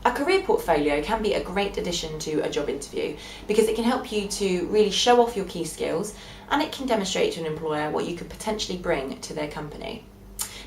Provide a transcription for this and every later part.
A career portfolio can be a great addition to a job interview because it can help you to really show off your key skills, and it can demonstrate to an employer what you could potentially bring to their company.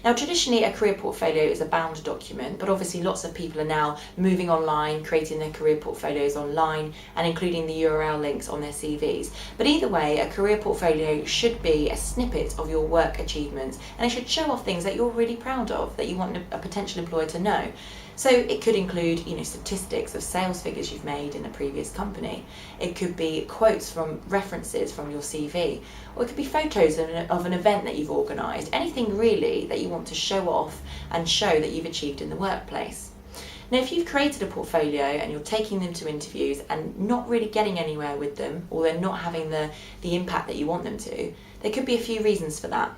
Now, traditionally, a career portfolio is a bound document, but obviously lots of people are now moving online, creating their career portfolios online and including the URL links on their CVs. But either way, a career portfolio should be a snippet of your work achievements, and it should show off things that you're really proud of, that you want a potential employer to know. So it could include, statistics of sales figures you've made in a previous company. It could be quotes from references from your CV, or it could be photos of an event that you've organised. Anything really that you want to show off and show that you've achieved in the workplace. Now, if you've created a portfolio and you're taking them to interviews and not really getting anywhere with them, or they're not having the impact that you want them to, there could be a few reasons for that.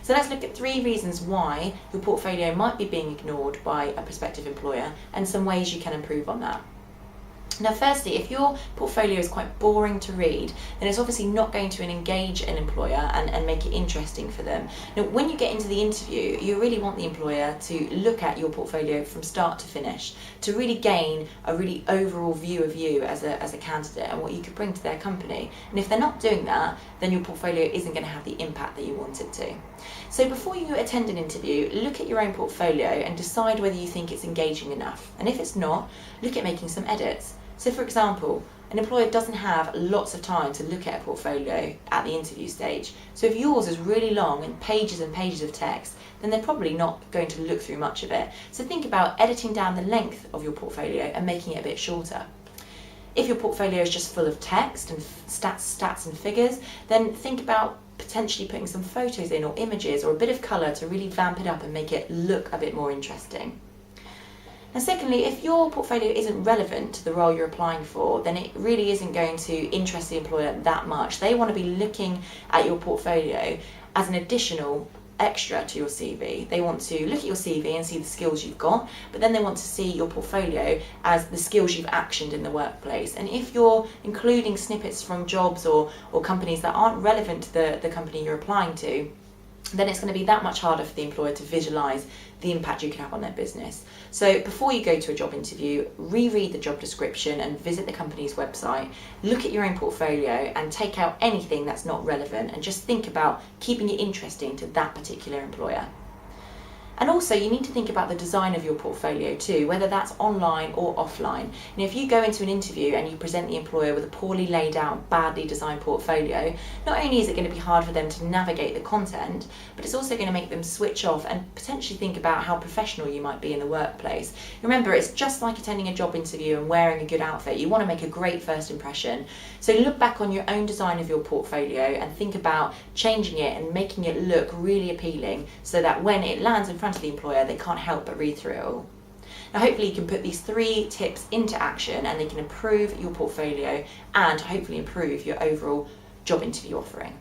So let's look at 3 reasons why your portfolio might be being ignored by a prospective employer and some ways you can improve on that. Now, firstly, if your portfolio is quite boring to read, then it's obviously not going to engage an employer and make it interesting for them. Now, when you get into the interview, you really want the employer to look at your portfolio from start to finish, to really gain a really overall view of you as a candidate and what you could bring to their company. And if they're not doing that, then your portfolio isn't going to have the impact that you want it to. So before you attend an interview, look at your own portfolio and decide whether you think it's engaging enough. And if it's not, look at making some edits. So for example, an employer doesn't have lots of time to look at a portfolio at the interview stage. So if yours is really long and pages of text, then they're probably not going to look through much of it. So think about editing down the length of your portfolio and making it a bit shorter. If your portfolio is just full of text and stats and figures, then think about potentially putting some photos in or images or a bit of colour to really vamp it up and make it look a bit more interesting. And secondly, if your portfolio isn't relevant to the role you're applying for, then it really isn't going to interest the employer that much. They want to be looking at your portfolio as an additional extra to your CV. They want to look at your CV and see the skills you've got, but then they want to see your portfolio as the skills you've actioned in the workplace. And if you're including snippets from jobs or companies that aren't relevant to the company you're applying to, then it's going to be that much harder for the employer to visualise the impact you can have on their business. So before you go to a job interview, reread the job description and visit the company's website, look at your own portfolio and take out anything that's not relevant and just think about keeping it interesting to that particular employer. And also, you need to think about the design of your portfolio too, whether that's online or offline. If you go into an interview and you present the employer with a poorly laid out, badly designed portfolio, not only is it going to be hard for them to navigate the content, but it's also going to make them switch off and potentially think about how professional you might be in the workplace. Remember, it's just like attending a job interview and wearing a good outfit. You want to make a great first impression. So look back on your own design of your portfolio and think about changing it and making it look really appealing so that when it lands in front of the employer, they can't help but read through it all. Now, hopefully you can put these 3 tips into action and they can improve your portfolio and hopefully improve your overall job interview offering.